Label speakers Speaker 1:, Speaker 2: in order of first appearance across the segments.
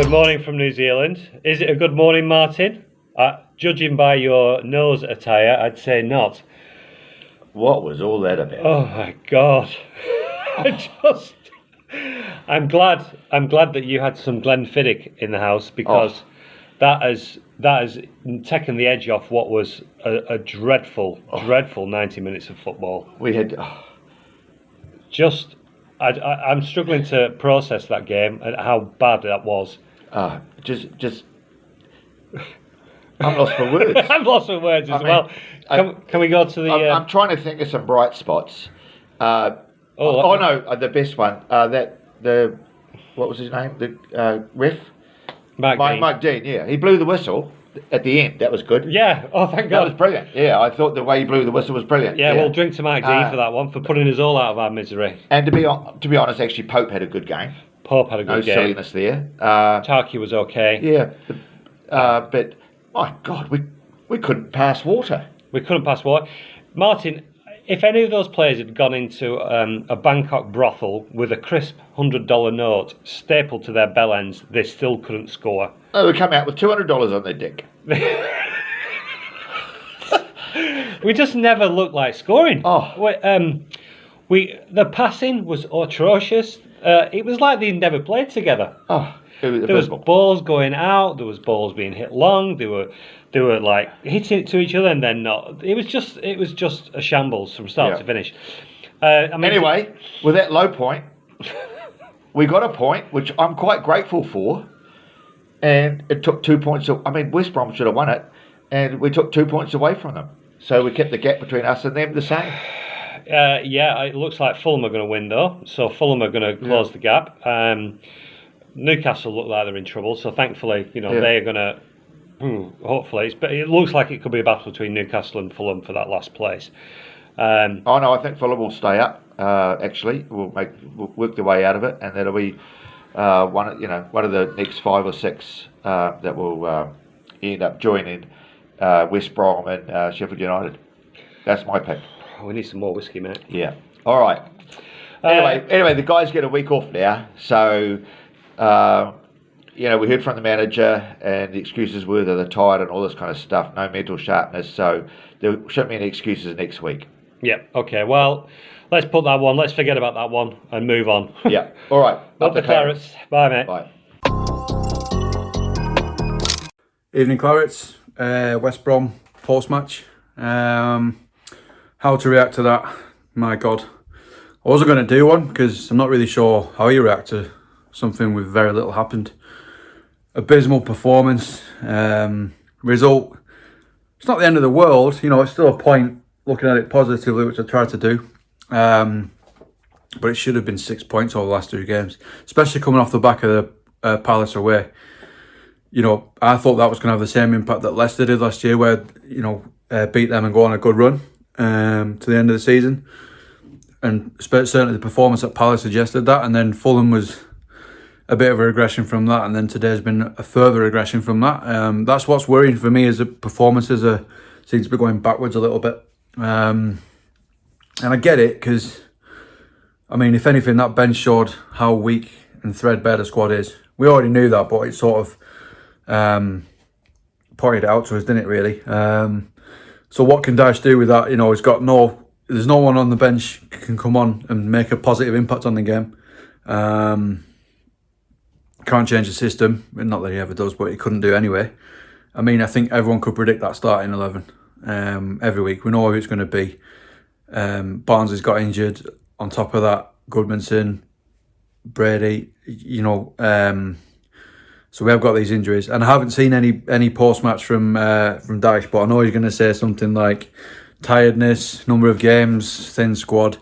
Speaker 1: Good morning from New Zealand. Is it a good morning, Martin? Judging by your nose attire, I'd say not.
Speaker 2: What was all that about?
Speaker 1: Oh my God! I'm glad that you had some Glenfiddich in the house, because that has taken the edge off what was a dreadful 90 minutes of football.
Speaker 2: We had
Speaker 1: I'm struggling to process that game and how bad that was.
Speaker 2: just I'm lost for words.
Speaker 1: I'm lost for words as well. Can we go to the?
Speaker 2: I'm trying to think of some bright spots. The best one. What was his name? The ref. Mike Dean. Yeah, he blew the whistle at the end. That was good.
Speaker 1: Yeah. Oh, thank God.
Speaker 2: That was brilliant. Yeah, I thought the way he blew the whistle was brilliant.
Speaker 1: Yeah, we'll drink to Mike Dean for that one, for putting us all out of our misery.
Speaker 2: And to be honest, actually, Pope had a good game.
Speaker 1: Pope had a good game.
Speaker 2: No silliness there.
Speaker 1: Tarky was okay.
Speaker 2: Yeah, but my God, we couldn't pass water.
Speaker 1: We couldn't pass water. Martin, if any of those players had gone into a Bangkok brothel with a crisp $100 note stapled to their bell ends, they still couldn't score.
Speaker 2: Oh, they come out with $200 on their dick.
Speaker 1: We just never looked like scoring.
Speaker 2: Oh.
Speaker 1: The passing was atrocious. It was like they never played together.
Speaker 2: Oh,
Speaker 1: there was balls going out. There was balls being hit long. They were like hitting it to each other and then not. It was just a shambles from start to finish.
Speaker 2: Anyway, with that low point, we got a point which I'm quite grateful for, and it took 2 points. West Brom should have won it, and we took 2 points away from them. So we kept the gap between us and them the same.
Speaker 1: It looks like Fulham are going to win though. So Fulham are going to close the gap. Newcastle look like they're in trouble. So thankfully, they're going to. Hopefully, but it looks like it could be a battle between Newcastle and Fulham for that last place.
Speaker 2: I think Fulham will stay up. Actually, we'll work their way out of it, and that'll be one of the next 5 or 6 that will end up joining West Brom and Sheffield United. That's my pick.
Speaker 1: We need some more whiskey, mate.
Speaker 2: Yeah. All right. Anyway, the guys get a week off now, so. We heard from the manager, and the excuses were that they're tired and all this kind of stuff, no mental sharpness, so there shouldn't be any excuses next week.
Speaker 1: Yeah, okay, well, let's forget about that one and move on.
Speaker 2: Yeah, all right.
Speaker 1: Up the Clarets. Bye, mate.
Speaker 2: Bye.
Speaker 3: Evening, Clarets. West Brom post-match. How to react to that? My God. I wasn't going to do one because I'm not really sure how you react to something with very little happened. Abysmal performance. Result. It's not the end of the world. It's still a point looking at it positively, which I tried to do. But it should have been 6 points over the last 2 games, especially coming off the back of the Palace away. I thought that was going to have the same impact that Leicester did last year, where, beat them and go on a good run to the end of the season. And certainly the performance at Palace suggested that. And then Fulham was a bit of a regression from that, and then today's been a further regression from that. That's what's worrying for me, is that performances seem to be going backwards a little bit. And I get it, because, if anything, that bench showed how weak and threadbare the squad is. We already knew that, but it sort of pointed it out to us, didn't it, really? So what can Daesh do with that? There's no one on the bench can come on and make a positive impact on the game. Can't change the system, not that he ever does, but he couldn't do anyway. I think everyone could predict that starting 11 every week. We know who it's going to be. Barnes has got injured. On top of that, Goodmanson, Brady, so we have got these injuries. And I haven't seen any post-match from Daesh, but I know he's going to say something like tiredness, number of games, thin squad.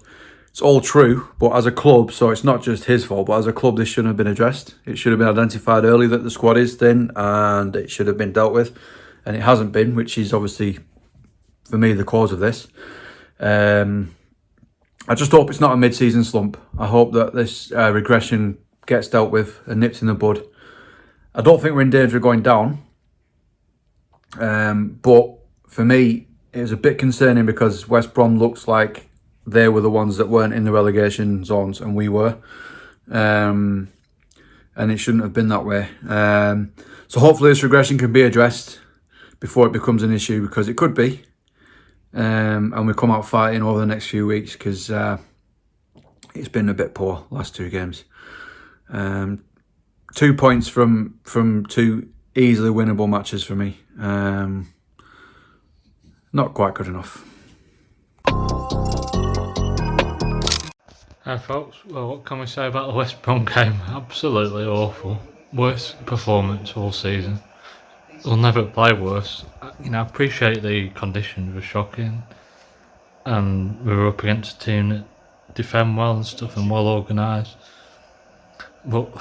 Speaker 3: It's all true, but as a club, so it's not just his fault, but as a club, this shouldn't have been addressed. It should have been identified early that the squad is thin, and it should have been dealt with, and it hasn't been, which is obviously, for me, the cause of this. I just hope it's not a mid-season slump. I hope that this regression gets dealt with and nipped in the bud. I don't think we're in danger of going down, but for me, it was a bit concerning because West Brom looks like they were the ones that weren't in the relegation zones, and we were. And and it shouldn't have been that way. So hopefully this regression can be addressed before it becomes an issue, because it could be. And we come out fighting over the next few weeks, because it's been a bit poor last 2 games. 2 points from 2 easily winnable matches for me. Not quite good enough.
Speaker 4: Hi folks, well, what can we say about the West Brom game? Absolutely awful. Worst performance all season. We'll never play worse. I appreciate the conditions were shocking, and we were up against a team that defend well and stuff and well organised. But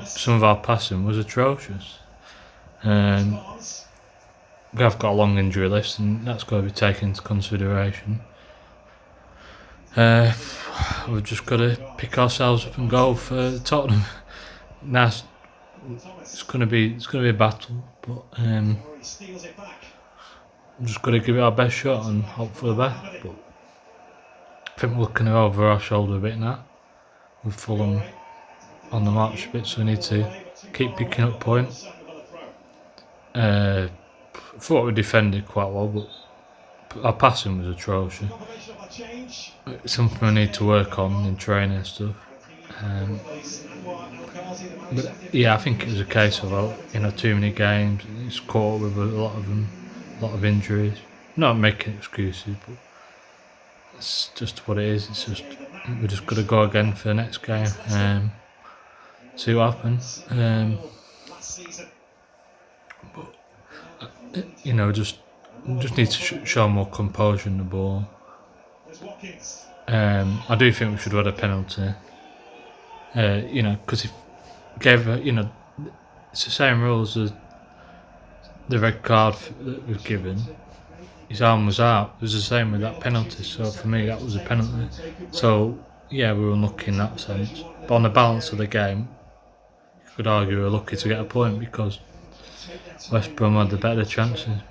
Speaker 4: some of our passing was atrocious. We have got a long injury list, and that's got to be taken into consideration. We've just got to pick ourselves up and go for Tottenham. Now it's going to be a battle, but we've just got to give it our best shot and hope for the best. But I think we're looking over our shoulder a bit now. With Fulham on the march a bit, so we need to keep picking up points. I thought we defended quite well, but our passing was atrocious. It's something I need to work on in training and stuff. But yeah, I think it was a case of too many games. It's caught up with a lot of them, a lot of injuries. Not making excuses, but it's just what it is. It's just we just got to go again for the next game. See what happens. But just need to show more composure in the ball. I do think we should have had a penalty. Because if gave it's the same rules as the red card that was given. His arm was out. It was the same with that penalty. So for me, that was a penalty. So yeah, we were unlucky in that sense. But on the balance of the game, you could argue we were lucky to get a point because West Brom had the better chances.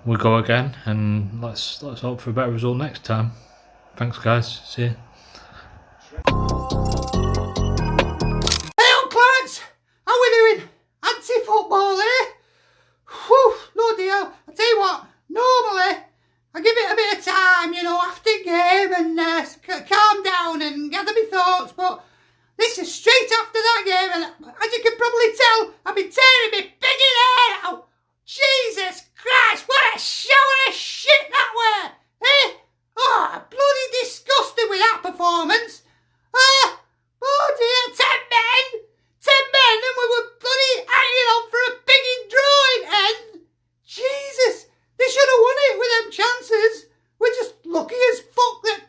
Speaker 4: We'll go again, and let's hope for a better result next time. Thanks, guys. See you.
Speaker 5: Hey, on Clarence! How we doing? Anti-football, eh? Whew, no deal. I tell you what, normally I give it a bit of time, after game and calm down and gather my thoughts, but this is straight after that game, and as you can probably tell, I've been tearing my biggin' hair out. Jesus Christ, what a shower of shit that were! Eh? Oh, bloody disgusting with that performance. Oh dear, 10 men! 10 men and we were bloody hanging on for a biggin' drawing end. Jesus, they should have won it with them chances. We're just lucky as fuck that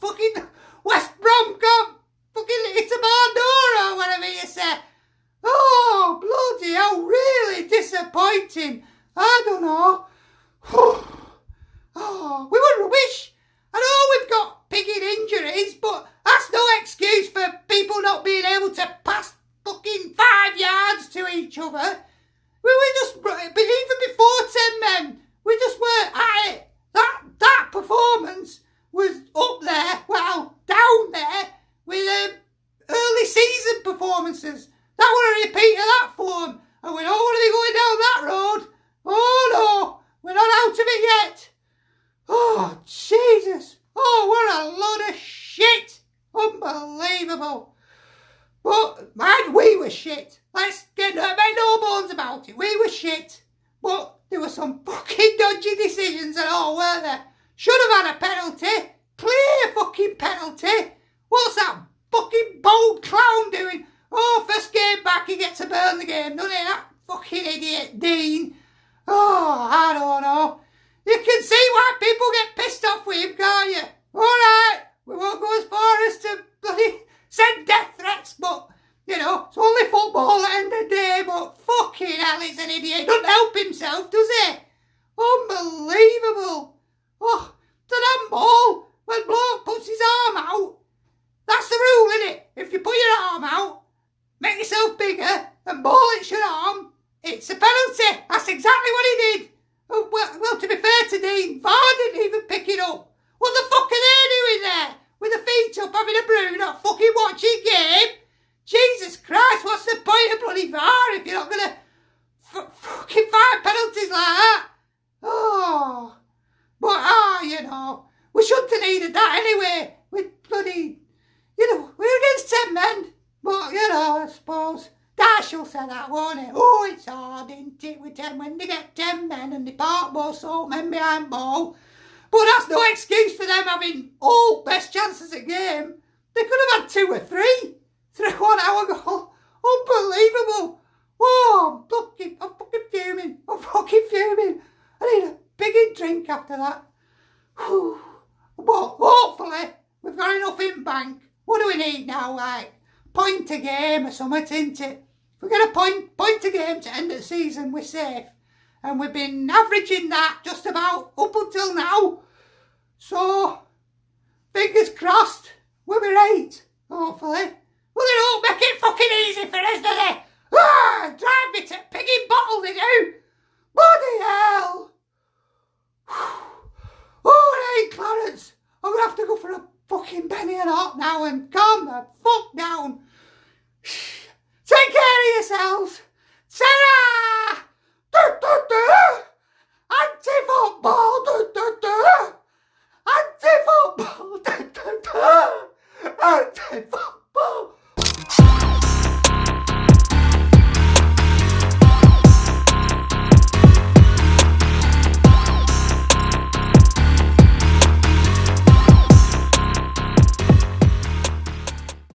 Speaker 5: fucking West Brom got fucking Itamar or whatever you say. Oh, bloody hell, really disappointing. I don't know. Oh, we were rubbish. I know we've got pigging injuries, but that's no excuse for people not being able to pass fucking 5 yards to each other. We were just, but even before 10 men, we just weren't at it. That performance was up there, well, down there, with early season performances. That were a repeat of that form, and we don't want to be going down that road. Oh no, we're not out of it yet. Oh, Jesus. Oh, what a load of shit. Unbelievable. But, man, we were shit. Let's make no bones about it. We were shit. But there were some fucking dodgy decisions and all, weren't there? Should have had a penalty. Clear fucking penalty. What's that fucking bold clown doing? Oh, first game back, he gets a Burnley game, doesn't he? That fucking idiot, Dean. Oh, I don't know. You can see why people get pissed off with him, can't you? Alright, we won't go as far as to bloody send death threats, but, it's only football at the end of the day, but fucking hell, he's an idiot. He doesn't help himself, does he? Unbelievable. Oh, the damn ball, when bloke puts his arm out, that's the rule, isn't it? If you put your arm out, make yourself bigger, and ball it's your arm, it's a penalty. That's exactly what he did. Oh, well, to be fair to Dean, VAR didn't even pick it up. What the fuck are they doing there? With their feet up, having a brew, not fucking watching game? Jesus Christ, what's the point of bloody VAR if you're not going to fucking find penalties like that? Oh, but you know, we shouldn't have needed that anyway. With bloody, you know, we're against 10 men. But, you know, I suppose Darshall said that, won't it? Oh, it's hard, isn't it, with 10 when they get 10 men and they park more salt men behind ball. But that's no excuse for them having all best chances at game. They could have had 2 or 3 through 1 hour goal. Unbelievable. Oh, I'm fucking fuming. I need a big drink after that. Whew. But hopefully we've got enough in bank. What do we need now, like? Point a game or something, isn't it? If we get a point a game to end the season, we're safe. And we've been averaging that just about up until now. So, fingers crossed, we'll be right, hopefully. Well, they don't make it fucking easy for us, do they? Drive me to piggy bottle, they do. Bloody hell. Alright, Clarence, I'm going to have to go for a fucking penny and a half now and calm the fuck down. Take care of yourselves. Sarah! Anti-football! Anti-football! Anti-football!